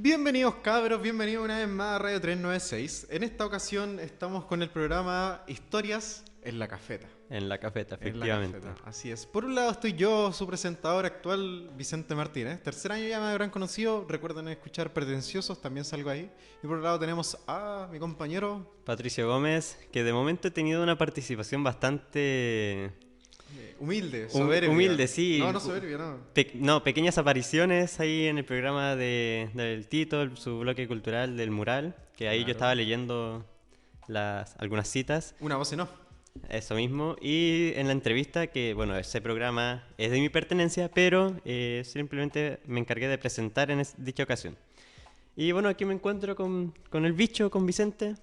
Bienvenidos cabros, bienvenidos una vez más a Radio 396. En esta ocasión estamos con el programa Historias en la Cafeta. En la cafeta, En la efectivamente. Cafeta, así es. Por un lado estoy yo, su presentador actual, Vicente Martínez. Tercer año ya me habrán conocido, recuerden escuchar Pretenciosos, también salgo ahí. Y por otro lado tenemos a mi compañero... Patricio Gómez, que de momento he tenido una participación bastante humilde, soberbia. humilde, sí. No soberbia, no. Pequeñas apariciones ahí en el programa del Tito, su bloque cultural del mural, que ahí yo Claro. estaba leyendo algunas citas. Una voz en off. Eso mismo, y en la entrevista, que bueno, ese programa es de mi pertenencia, pero simplemente me encargué de presentar en dicha ocasión. Y bueno, aquí me encuentro con el bicho, con Vicente.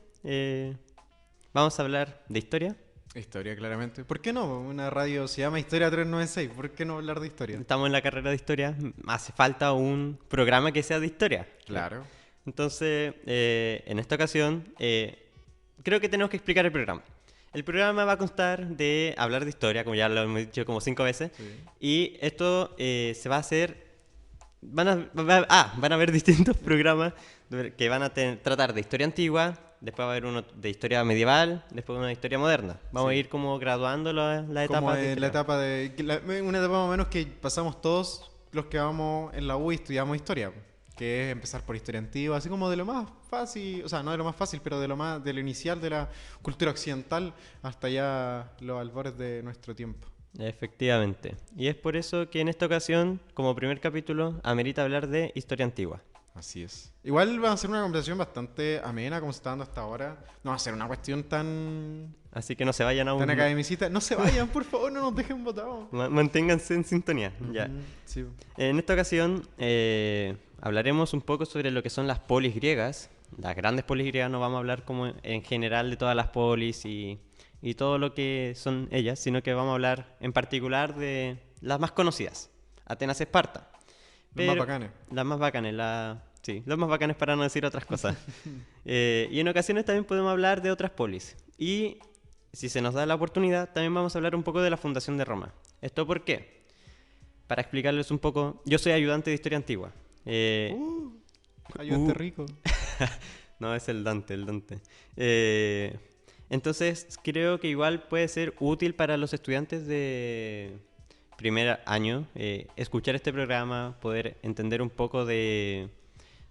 Vamos a hablar de historia. Historia, claramente. ¿Por qué no? Una radio se llama Historia 396. ¿Por qué no hablar de historia? Estamos en la carrera de historia, hace falta un programa que sea de historia. Claro. Entonces, en esta ocasión, creo que tenemos que explicar el programa. El programa va a constar de hablar de historia, como ya lo hemos dicho como 5 veces, Sí. y esto se va a hacer... van a haber distintos programas que van a tratar de historia antigua, después va a haber uno de historia medieval, después uno de historia moderna. Vamos Sí. a ir como graduando la etapa. Como de en la historia. etapa una etapa más o menos que pasamos todos los que vamos en la U y estudiamos historia, que es empezar por historia antigua, así como de lo más fácil, o sea, no de lo más fácil, pero de lo inicial de la cultura occidental hasta ya los albores de nuestro tiempo. Efectivamente. Y es por eso que en esta ocasión, como primer capítulo, amerita hablar de historia antigua. Así es. Igual va a ser una conversación bastante amena como se está dando hasta ahora. No va a ser una cuestión tan Así que no se vayan tan academicista. No se vayan, por favor, no nos dejen botados. Manténganse en sintonía. Ya. Ujú, sí. En esta ocasión hablaremos un poco sobre lo que son las polis griegas. Las grandes polis griegas, no vamos a hablar como en general de todas las polis y todo lo que son ellas, sino que vamos a hablar en particular de las más conocidas. Atenas y Esparta. Los más bacanes. Las más bacanes, sí, los más bacanes para no decir otras cosas. Y en ocasiones también podemos hablar de otras polis. Y si se nos da la oportunidad, también vamos a hablar un poco de la fundación de Roma. ¿Esto por qué? Para explicarles un poco, yo soy ayudante de historia antigua. Ayudante rico. No, es el Dante. Entonces, creo que igual puede ser útil para los estudiantes de primer año escuchar este programa, poder entender un poco de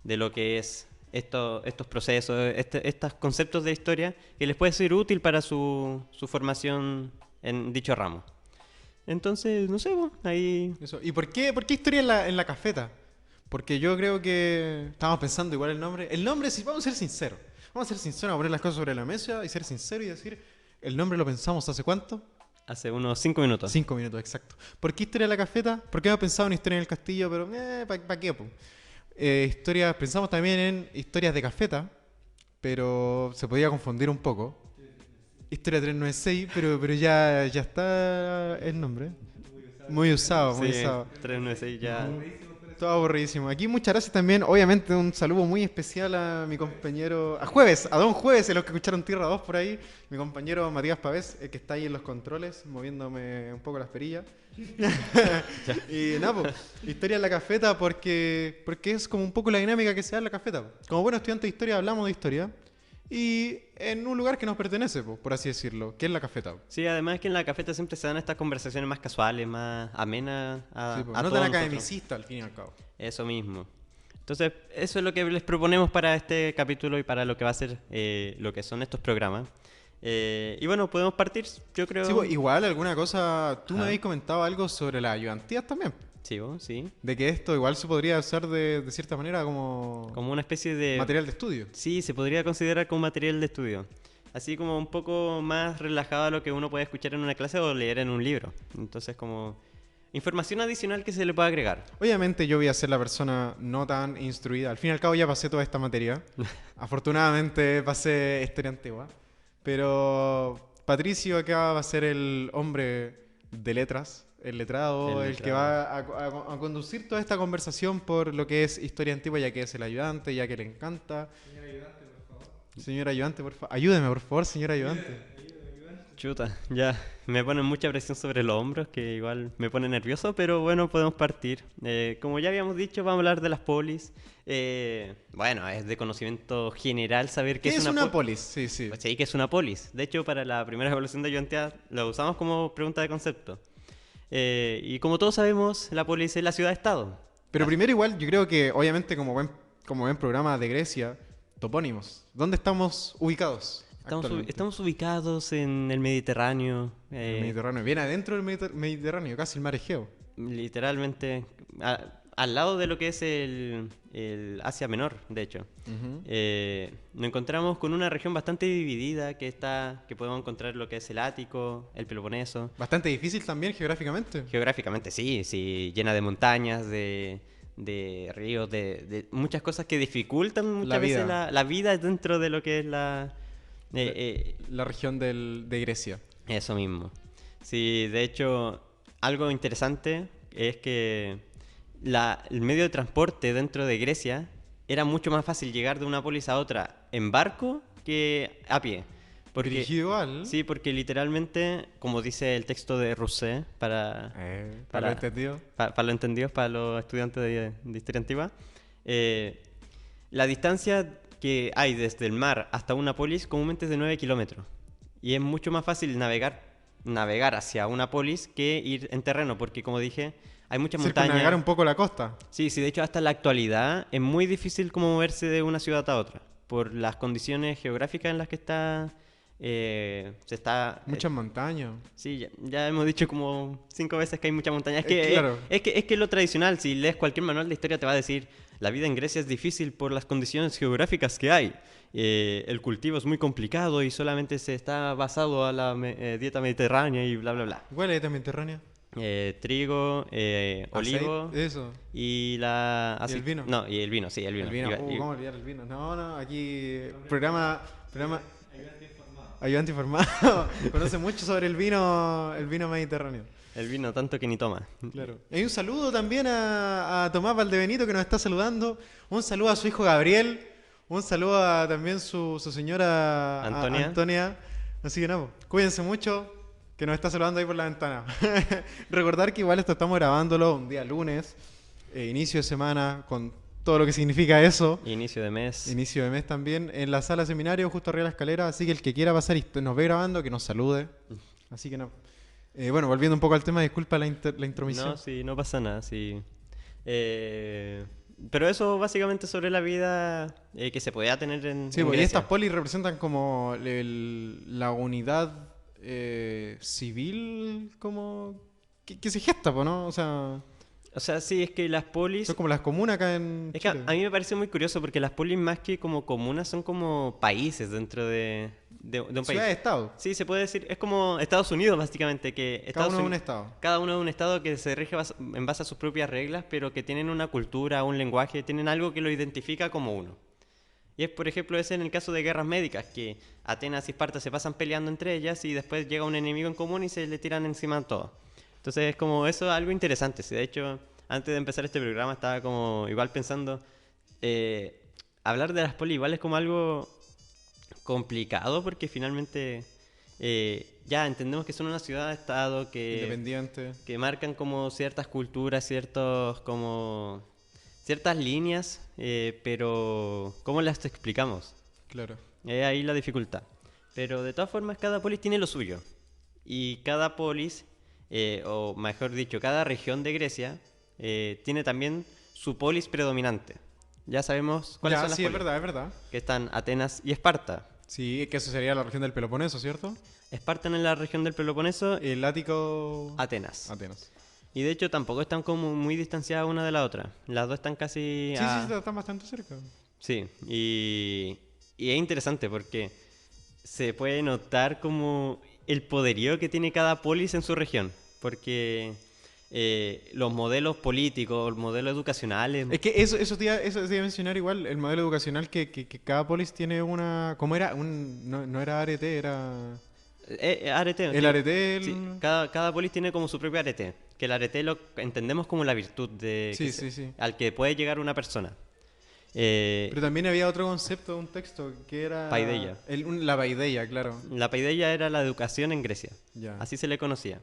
lo que es estos procesos, estos conceptos de historia, que les puede ser útil para su formación en dicho ramo. Entonces, no sé, ahí... Eso. ¿Y por qué historia en la cafeta? Porque yo creo que estamos pensando igual el nombre. El nombre, si vamos a ser sinceros. Vamos a ser sinceros, vamos a poner las cosas sobre la mesa y ser sinceros y decir, el nombre lo pensamos ¿hace cuánto? Hace unos 5 minutos. 5 minutos, exacto. ¿Por qué historia en la cafeta? Porque hemos pensado en historia en el castillo, pero ¿para qué? Po? Pensamos también en historias de cafeta, pero se podía confundir un poco. Historia 396, pero ya está el nombre. Muy usado, muy Sí, usado. 396 ya... Todo aburridísimo. Aquí muchas gracias también, obviamente un saludo muy especial a mi compañero, a Don Jueves, a los que escucharon Tierra 2 por ahí, mi compañero Matías Pavés, que está ahí en los controles, moviéndome un poco las perillas. Y nada, pues, historia en la cafeta porque es como un poco la dinámica que se da en la cafeta. Como buenos estudiantes de historia hablamos de historia y en un lugar que nos pertenece, por así decirlo, que es la cafeta. Sí, además que en la cafeta siempre se dan estas conversaciones más casuales, más amenas a Sí, no todos tan nosotros. academicista al fin y al cabo. Eso mismo. Entonces, eso es lo que les proponemos para este capítulo y para lo que va a ser lo que son estos programas. Y bueno, podemos partir, yo creo... Sí, pues, igual alguna cosa, tú me Ajá. habéis comentado algo sobre las ayudantías también. Sí, sí. De que esto igual se podría usar de cierta manera como Como una especie de... material de estudio. Sí, se podría considerar como material de estudio. Así como un poco más relajado a lo que uno puede escuchar en una clase o leer en un libro. Entonces, como información adicional que se le puede agregar. Obviamente yo voy a ser la persona no tan instruida. Al fin y al cabo ya pasé toda esta materia. Afortunadamente pasé historia antigua. Pero Patricio acá va a ser el hombre de letras, el letrado, el que va a conducir toda esta conversación por lo que es historia antigua, ya que es el ayudante, ya que le encanta. Señor ayudante, por favor. Ayúdeme, por favor, señor ayudante. Chuta, ya me ponen mucha presión sobre los hombros, que igual me pone nervioso, pero bueno, podemos partir. Como ya habíamos dicho, vamos a hablar de las polis. Bueno, es de conocimiento general saber qué ¿Qué es es una una polis. polis? Sí, sí. Pues sí, que es una polis. De hecho, para la primera evaluación de ayudantía lo usamos como pregunta de concepto. Y como todos sabemos, la polis es la ciudad-estado. Pero primero igual, yo creo que obviamente como ven programa de Grecia, topónimos. ¿Dónde estamos ubicados actualmente? Estamos ubicados en el Mediterráneo. El Mediterráneo. Bien adentro del Mediterráneo, casi el mar Egeo. Literalmente al lado de lo que es el Asia Menor, de hecho. Ujú. Nos encontramos con una región bastante dividida que podemos encontrar lo que es el Ático, el Peloponeso. Bastante difícil también geográficamente. Geográficamente sí, sí, llena de montañas, de ríos, de muchas cosas que dificultan muchas La veces vida. la vida dentro de lo que es La región de Grecia. eso mismo. Sí, de hecho, algo interesante es que el medio de transporte dentro de Grecia era mucho más fácil llegar de una polis a otra en barco que a pie. Dirigido igual. Sí, porque literalmente, como dice el texto de Rousseau, Para lo entendido. para los entendidos, para los estudiantes de historia antigua, la distancia que hay desde el mar hasta una polis comúnmente es de 9 kilómetros. Y es mucho más fácil navegar hacia una polis que ir en terreno, porque como dije, hay muchas Circunnavegar montañas. un poco la costa. Sí, sí, de hecho hasta la actualidad es muy difícil como moverse de una ciudad a otra, por las condiciones geográficas en las que se está. Muchas montañas. Sí, ya hemos dicho como 5 veces que hay mucha montaña. Claro. Es que lo tradicional, si lees cualquier manual de historia te va a decir, la vida en Grecia es difícil por las condiciones geográficas que hay. El cultivo es muy complicado y solamente se está basado a la dieta mediterránea y bla, bla, bla. ¿Cuál es esta Mediterránea? Trigo, olivo Aceite, eso. y ¿Y el vino? No, y el vino, sí, el vino. El vino. ¿Cómo olvidar el vino? No, aquí programa ayudante informado. Conoce mucho sobre el vino mediterráneo. El vino, tanto que ni toma. Claro. Hay un saludo también a Tomás Valdebenito que nos está saludando. Un saludo a su hijo Gabriel. Un saludo a también su señora Antonia. Así que no, cuídense mucho, que nos está saludando ahí por la ventana. Recordar que igual esto estamos grabándolo un día lunes, inicio de semana, con todo lo que significa eso. Inicio de mes. Inicio de mes también, en la sala de seminario, justo arriba de la escalera. Así que el que quiera pasar y nos ve grabando, que nos salude. Así que no. Bueno, volviendo un poco al tema, disculpa la intromisión. No, sí, no pasa nada, sí. Pero eso básicamente sobre la vida que se podía tener en Sí, en porque Grecia. estas polis representan como la unidad civil como que se gesta, po, ¿no? O sea, O sea, sí, es que las polis... son como las comunas acá en Es que Chile. a mí me parece muy curioso porque las polis más que como comunas son como países dentro de un país. Ciudad de estado. Sí, se puede decir, es como Estados Unidos básicamente, que Cada Estados uno es un Unidos- estado. cada uno es un estado que se rige en base a sus propias reglas, pero que tienen una cultura, un lenguaje, tienen algo que lo identifica como uno. Y es, por ejemplo, ese en el caso de guerras médicas, que Atenas y Esparta se pasan peleando entre ellas y después llega un enemigo en común y se le tiran encima a todos. Entonces es como eso es algo interesante. Sí, de hecho, antes de empezar este programa estaba como igual pensando, hablar de las polis igual es como algo complicado porque finalmente ya entendemos que son una ciudad-estado Independiente. que marcan como ciertas culturas, ciertas líneas, pero ¿cómo las explicamos? Claro. Ahí la dificultad. Pero de todas formas, cada polis tiene lo suyo. Y cada polis, o mejor dicho, cada región de Grecia, tiene también su polis predominante. Ya sabemos cuáles Ya, son las sí, es polis. verdad, es verdad. Que están Atenas y Esparta. Sí, que eso sería la región del Peloponeso, ¿cierto? Esparta en la región del Peloponeso, El Ático... Atenas. Atenas. Y de hecho tampoco están como muy distanciadas una de la otra. Las dos están casi Sí, sí, están bastante cerca. Sí, y es interesante porque se puede notar como el poderío que tiene cada polis en su región. Porque los modelos políticos, los modelos educacionales... Es que eso te iba a mencionar igual, el modelo educacional que cada polis tiene una... ¿Cómo era? No era arete, era... arete. El arete... Sí, cada polis tiene como su propio arete. Que el arete lo entendemos como la virtud Sí, sí, sí. al que puede llegar una persona. Pero también había otro concepto de un texto que era... Paideia. La paideia, claro. La paideia era la educación en Grecia. Ya. Así se le conocía.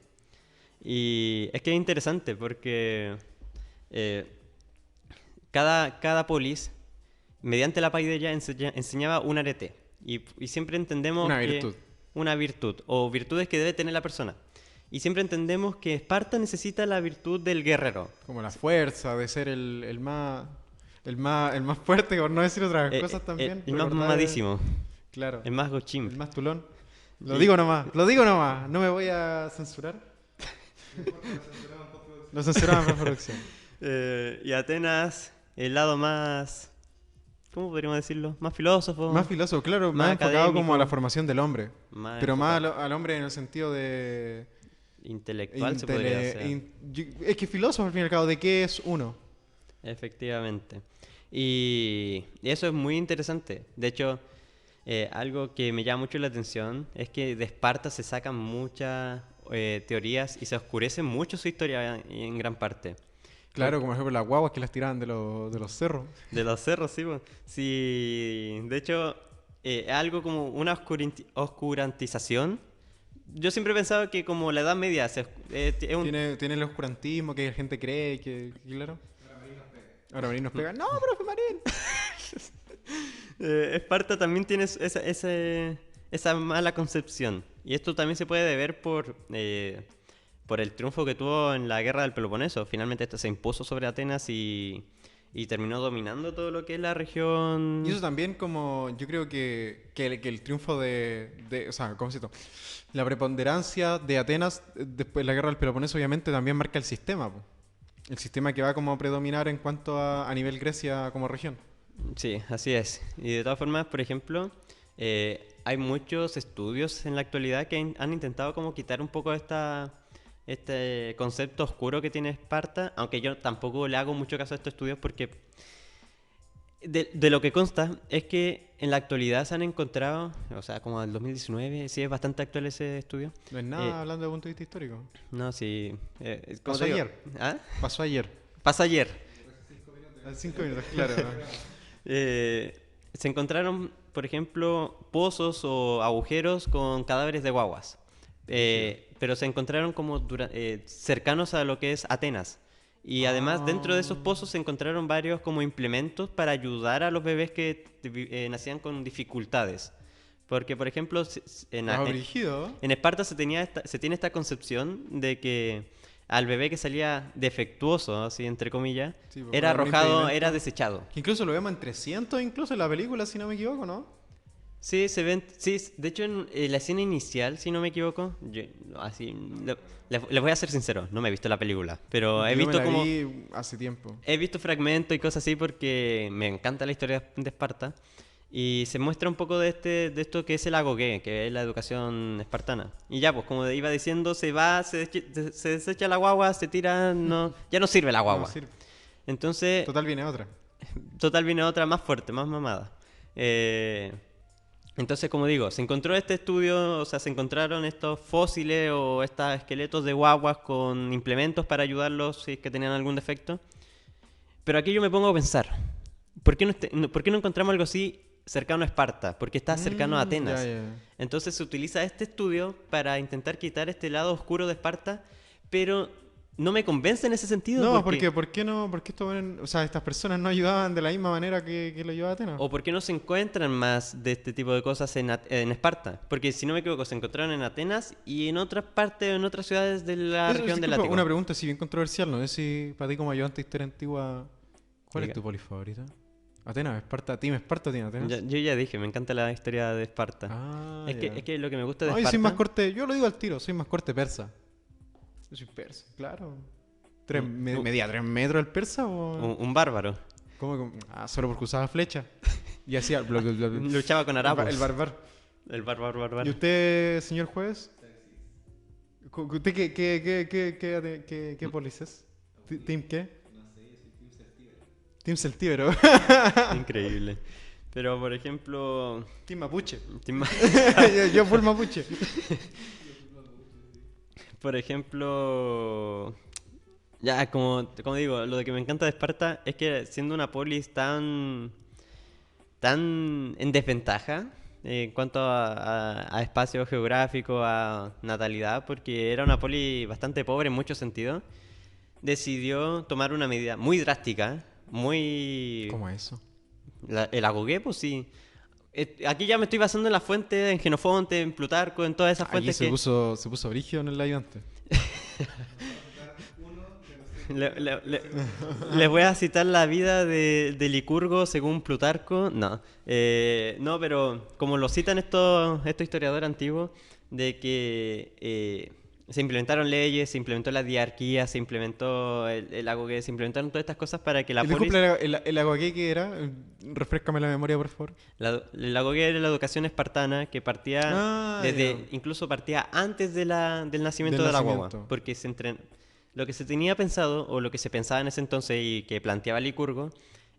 Y es que es interesante porque eh, cada polis, mediante la paideia, enseñaba un arete. Y siempre entendemos Una que... virtud. Una virtud, o virtudes que debe tener la persona. Y siempre entendemos que Esparta necesita la virtud del guerrero. Como la fuerza de ser el más fuerte, por no decir otras cosas también. El más Recordar mamadísimo. Claro. El más gochim. El más tulón. Lo Y- digo nomás, no me voy a censurar. Lo censuramos en producción. Y Atenas, el lado más... ¿Cómo podríamos decirlo? Más filósofo. Más filósofo, claro, más más enfocado como académico. a la formación del hombre. Más Pero más enfocado. al hombre en el sentido de... Intelectual se podría hacer. Es que filósofo al fin y al cabo, ¿de qué es uno? Efectivamente. Y eso es muy interesante. De hecho, algo que me llama mucho la atención es que de Esparta se sacan muchas teorías y se oscurece mucho su historia en gran parte. Claro, como por ejemplo las guaguas que las tiraban de los cerros. De los cerros, sí, po. Sí, de hecho, algo como una oscurantización. Yo siempre he pensado que como la Edad Media es un... Tiene el oscurantismo que la gente cree que claro. Ahora Marín nos pega. No, profe Marín. Esparta también tiene esa mala concepción. Y esto también se puede deber por el triunfo que tuvo en la guerra del Peloponeso. Finalmente esto se impuso sobre Atenas y terminó dominando todo lo que es la región. Y eso también como yo creo que el triunfo o sea, ¿cómo se llama? La preponderancia de Atenas después de la guerra del Peloponeso obviamente también marca el sistema, po. El sistema que va como a predominar en cuanto a nivel Grecia como región. Sí, así es. Y de todas formas, por ejemplo, hay muchos estudios en la actualidad que han intentado como quitar un poco este concepto oscuro que tiene Esparta, aunque yo tampoco le hago mucho caso a estos estudios porque de lo que consta es que en la actualidad se han encontrado, o sea, como el 2019, sí es bastante actual ese estudio. No es nada hablando de punto de vista histórico. No, sí. ¿Cómo Pasó te digo? ayer. ¿Ah? Pasó ayer. Pasa ayer. Hace 5 minutos, claro. Se encontraron, por ejemplo, pozos o agujeros con cadáveres de guaguas. Pero se encontraron como cercanos a lo que es Atenas. Y además dentro de esos pozos se encontraron varios como implementos para ayudar a los bebés que nacían con dificultades. Porque, por ejemplo, Brígido. en Esparta se tiene esta concepción de que al bebé que salía defectuoso, así entre comillas, Sí, por era algún arrojado, impedimento. era desechado. Que incluso lo vemos en 300, incluso en la película, si no me equivoco, ¿no? Sí, se ven, sí, de hecho en la escena inicial, si no me equivoco, les voy a ser sincero, no me he visto la película, pero he Yo visto me la como vi hace tiempo. he visto fragmentos y cosas así porque me encanta la historia de Esparta y se muestra un poco de esto que es el agoge, que es la educación espartana. Y ya, pues como iba diciendo, se desecha la guagua, se tira, no, ya no sirve la guagua. No, sirve. Entonces, Total viene otra. total viene otra más fuerte, más mamada. Entonces, como digo, se encontró este estudio, o sea, se encontraron estos fósiles o estos esqueletos de guaguas con implementos para ayudarlos si es que tenían algún defecto. Pero aquí yo me pongo a pensar, ¿por qué por qué no encontramos algo así cercano a Esparta? Porque está cercano a Atenas. Ya, ya. Entonces se utiliza este estudio para intentar quitar este lado oscuro de Esparta, pero no me convence en ese sentido. No, porque ¿por qué no? Porque o sea, estas personas no ayudaban de la misma manera que lo ayudaba Atenas. ¿O por qué no se encuentran más de este tipo de cosas en Esparta? Porque si no me equivoco, se encontraron en Atenas y en otras partes, en otras ciudades de la Eso, región del disculpa, Lático. una pregunta así bien controversial, no sé si para ti como ayudante de historia antigua, ¿cuál Diga. es tu poli favorita? Atenas, Esparta, Team Esparta o Team Atenas. Yo ya dije, me encanta la historia de Esparta. Ah, es ya. que lo que me gusta de No, yo Esparta... soy más corte, yo lo digo al tiro, soy más corte persa. Yo soy persa, claro. ¿Medía 3 metros el persa o...? un bárbaro. ¿Cómo? Solo porque usaba flecha. Y hacía... Luchaba con harapos. El barbar. El bárbaro. ¿Y usted, señor juez? ¿Usted qué polis es? ¿Team qué? Team Celtíbero. Increíble. Pero, por ejemplo... Team Mapuche. Team- yo full Mapuche. Por ejemplo... Ya, como digo, lo de que me encanta de Esparta es que siendo una polis tan en desventaja en cuanto a espacio geográfico, a natalidad, porque era una poli bastante pobre en muchos sentidos, decidió tomar una medida muy drástica, muy... ¿Cómo es eso? El agogué, pues sí. Aquí ya me estoy basando en las fuentes, en Genofonte, en Plutarco, en todas esas Aquí fuentes que... se puso brígido en el ayudante. Le- les voy a citar la vida de Licurgo según Plutarco. No. No, pero como lo citan estos historiadores antiguos, de que se implementaron leyes, se implementó la diarquía, se implementó el agoge, se implementaron todas estas cosas para que la polis... Disculpe, el aguaqué que era, refrescame la memoria, por favor. El agoge era la educación espartana que partía Ah, desde, ya. incluso partía antes del nacimiento Del de la guagua, nacimiento. porque lo que se tenía pensado, o lo que se pensaba en ese entonces y que planteaba Licurgo,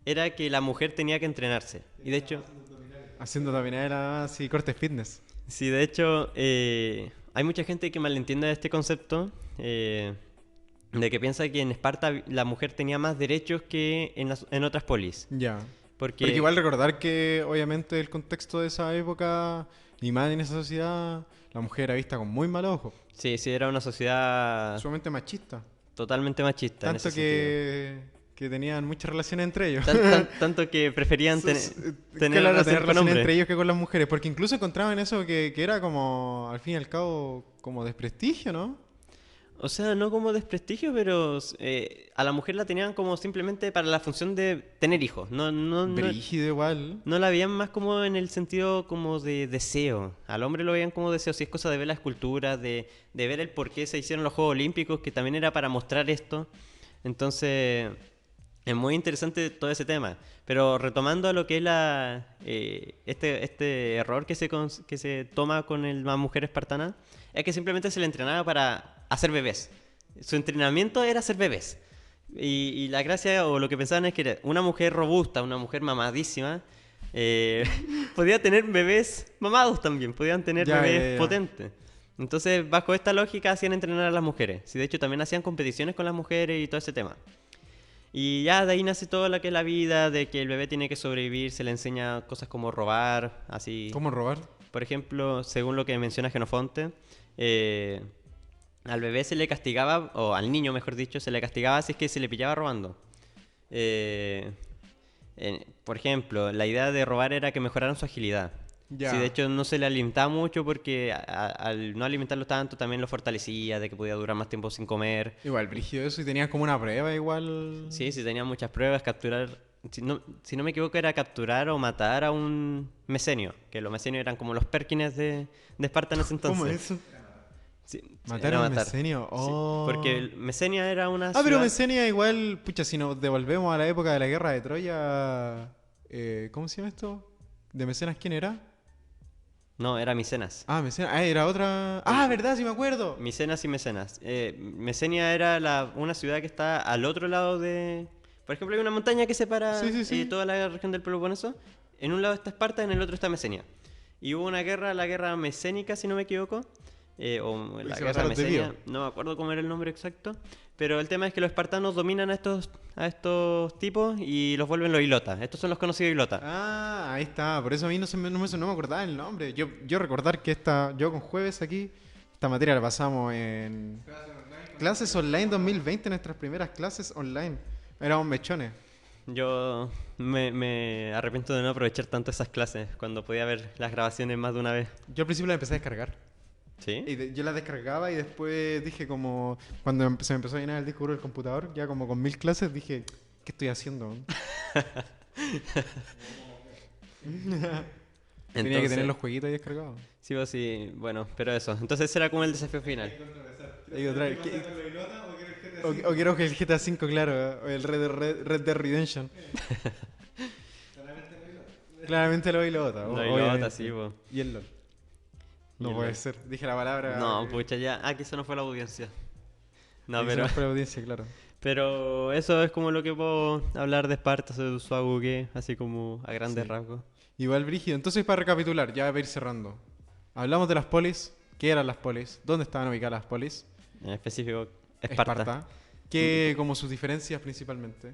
era que la mujer tenía que entrenarse. Y de hecho, Haciendo también era así, cortes fitness. sí, de hecho, hay mucha gente que malentiende este concepto, de que piensa que en Esparta la mujer tenía más derechos que en otras polis. Ya. Porque, Porque igual recordar que obviamente el contexto de esa época, ni más en esa sociedad, la mujer era vista con muy mal ojo. sí, sí, era una sociedad Sumamente machista. totalmente machista en Tanto ese sentido. que tenían muchas relaciones entre ellos. Tanto que preferían tener Claro, relación tener con relaciones entre hombres. ellos que con las mujeres. Porque incluso encontraban eso que era como, al fin y al cabo, como desprestigio, ¿no? O sea, no como desprestigio, pero a la mujer la tenían como simplemente para la función de tener hijos. Brígido igual. No la veían más como en el sentido como de deseo. Al hombre lo veían como deseo. Si es cosa de ver la escultura, de ver el por qué se hicieron los Juegos Olímpicos, que también era para mostrar esto. Entonces, es muy interesante todo ese tema. Pero retomando a lo que es este error que se toma con la mujer espartana, es que simplemente se le entrenaba para hacer bebés. Su entrenamiento era hacer bebés. Y la gracia o lo que pensaban es que era una mujer robusta, una mujer mamadísima, eh, podía tener bebés mamados también, podían tener Ya, bebés ya, ya. potentes. Entonces, bajo esta lógica, hacían entrenar a las mujeres. Sí, de hecho, también hacían competiciones con las mujeres y todo ese tema. Y ya de ahí nace toda la que es la vida, de que el bebé tiene que sobrevivir, se le enseña cosas como robar, así. ¿Cómo robar? Por ejemplo, según lo que menciona Genofonte, eh, al bebé se le castigaba, o al niño mejor dicho, se le castigaba si es que se le pillaba robando. Eh, por ejemplo, la idea de robar era que mejoraran su agilidad. Ya. Sí, de hecho no se le alimentaba mucho porque al no alimentarlo tanto también lo fortalecía, de que podía durar más tiempo sin comer. Igual, brígido eso. Y tenías como una prueba igual. Sí, sí, tenía muchas pruebas, capturar, si no me equivoco era capturar o matar a un mecenio, que los mesenios eran como los Perkins de Esparta en ese entonces. ¿Cómo es eso? Sí, sí, Matar era a un matar. mecenio. Sí, Oh. porque Mesenia era una Ah, pero ciudad... Mesenia igual, pucha, si nos devolvemos a la época de la guerra de Troya, ¿cómo se llama esto? ¿De Mecenas quién era? No, era Micenas. Ah, Mecenas, era otra. Ah, verdad, sí me acuerdo. Micenas y Mecenas. Mesenia era una ciudad que está al otro lado de... Por ejemplo, hay una montaña que separa Sí, sí, sí. toda la región del Peloponeso. En un lado está Esparta, en el otro está Mesenia. Y hubo una guerra, la guerra mesénica, si no me equivoco. O Y la se guerra pasaron de mesenia, vivo. no me acuerdo cómo era el nombre exacto. Pero el tema es que los espartanos dominan a estos tipos y los vuelven los ilotas. Estos son los conocidos ilotas. Ah, ahí está. Por eso a mí no me acordaba el nombre. Yo recordar que yo con jueves aquí, esta materia la pasamos en clases online 2020, nuestras primeras clases online. Éramos mechones. Yo me arrepiento de no aprovechar tanto esas clases cuando podía ver las grabaciones más de una vez. Yo al principio la empecé a descargar. ¿Sí? Yo la descargaba y después dije como, cuando se me empezó a llenar el disco duro del computador, ya como con 1000 clases, dije, ¿qué estoy haciendo? Tenía que tener los jueguitos ahí descargados. Sí, pues sí, bueno, pero eso. Entonces ese era como el desafío final. Ahí otra vez, o quiero que el GTA V, claro, o el Red Dead Redemption. Claramente lo ilota, Lo obviamente. ilota, sí, po. Y el LOL. Y No el puede LOL. ser. Dije la palabra. No, pucha, ya. Ah, que eso no fue la audiencia. No, Eso pero, no fue la audiencia, claro. pero eso es como lo que puedo hablar de Esparta, su aguque, así como a grandes Sí. rasgos. Igual, Brígido. Entonces, para recapitular, ya para ir cerrando. Hablamos de las polis. ¿Qué eran las polis? ¿Dónde estaban ubicadas las polis? En específico, Esparta. ¿Qué como sus diferencias principalmente?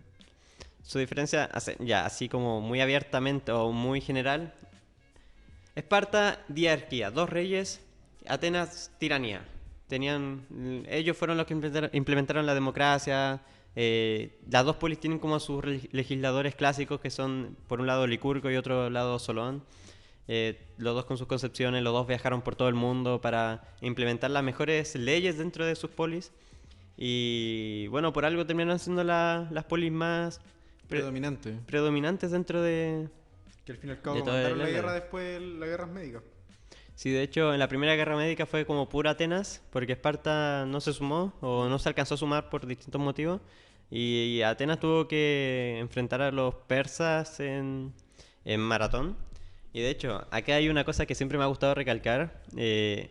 Su diferencia, ya así como muy abiertamente o muy general, Esparta, diarquía, dos reyes, Atenas, tiranía. Ellos fueron los que implementaron la democracia. Las dos polis tienen como sus legisladores clásicos que son por un lado Licurgo y otro lado Solón. Los dos con sus concepciones, los dos viajaron por todo el mundo para implementar las mejores leyes dentro de sus polis. Y bueno, por algo terminaron siendo las polis más Predominante. predominantes dentro de Que al fin y al cabo de toda comandaron la Irlanda. guerra después las guerras médicas. Sí, de hecho, en la Primera Guerra Médica fue como pura Atenas, porque Esparta no se sumó o no se alcanzó a sumar por distintos motivos. Y Atenas tuvo que enfrentar a los persas en Maratón. Y de hecho, acá hay una cosa que siempre me ha gustado recalcar, que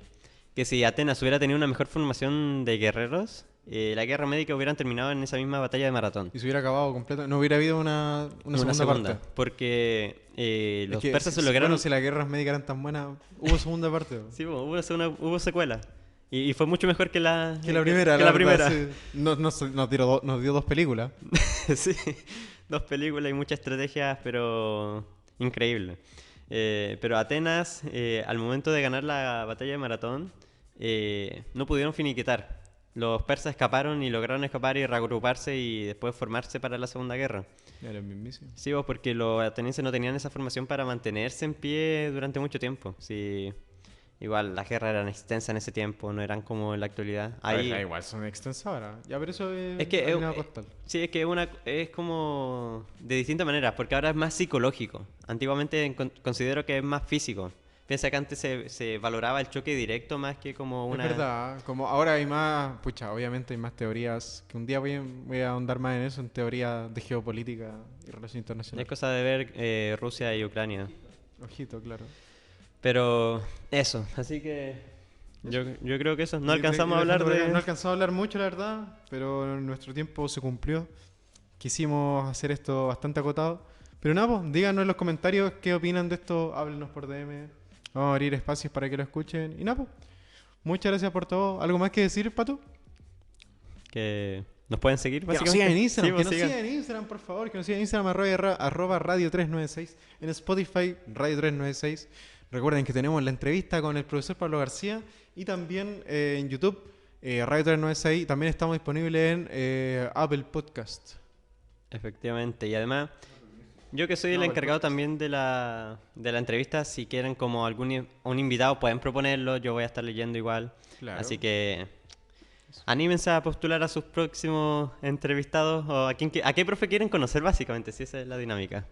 si Atenas hubiera tenido una mejor formación de guerreros, la guerra médica hubieran terminado en esa misma batalla de Maratón. Y se hubiera acabado completo. No hubiera habido una segunda parte. Porque Es los que persas se si, lograron... bueno, si las guerras médicas eran tan buenas, hubo segunda parte. Sí, hubo secuela. Y fue mucho mejor que la, Que la primera, que la la verdad, primera. sí. Nos dio dos películas. Sí, dos películas y muchas estrategias, pero increíble. Pero Atenas, al momento de ganar la batalla de Maratón, no pudieron finiquitar. Los persas escaparon y lograron escapar y reagruparse y después formarse para la Segunda Guerra. Era el mismísimo. Sí, vos, porque los atenienses no tenían esa formación para mantenerse en pie durante mucho tiempo. Sí, igual las guerras eran extensas en ese tiempo, no eran como en la actualidad. Ahí, Igual son extensas ahora. Ya, pero eso es que harina costal. sí, es que es como de distintas maneras, porque ahora es más psicológico. Antiguamente considero que es más físico. Piensa que antes se valoraba el choque directo más que como una... Es verdad, como ahora hay más, pucha, obviamente hay más teorías, que un día voy a ahondar más en eso, en teoría de geopolítica y relación Es internacional. cosa de ver Rusia y Ucrania. Ojito, claro. Pero eso, así que yo creo que eso. No Y alcanzamos a dejando hablar por acá, de... no alcanzamos a hablar mucho, la verdad, pero nuestro tiempo se cumplió. Quisimos hacer esto bastante acotado. Pero nada, pues, díganos en los comentarios qué opinan de esto, háblenos por DM. Vamos a abrir espacios para que lo escuchen. Y nada, pues, muchas gracias por todo. ¿Algo más que decir, Pato? Que nos pueden seguir, Que nos básicamente. sigan en Instagram, Sí, que pues, nos sigan. sigan en Instagram, por favor, que nos sigan en Instagram, arroba radio396, en Spotify, radio396. Recuerden que tenemos la entrevista con el profesor Pablo García y también en YouTube, radio396. También estamos disponibles en Apple Podcast. Efectivamente. Y además, yo que soy el No, el encargado podcast. también de la entrevista, si quieren como un invitado pueden proponerlo, yo voy a estar leyendo igual. Claro. Así que anímense a postular a sus próximos entrevistados o a qué profe quieren conocer básicamente, si esa es la dinámica.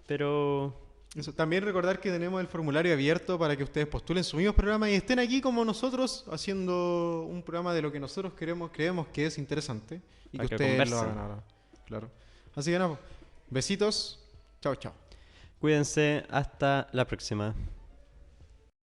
Pero Eso. También recordar que tenemos el formulario abierto para que ustedes postulen sus mismos programas y estén aquí como nosotros haciendo un programa de lo que nosotros creemos que es interesante y Para que que ustedes lo conversen. hagan ahora. Claro. Así que nada, besitos. Chao, chao. cuídense, hasta la próxima.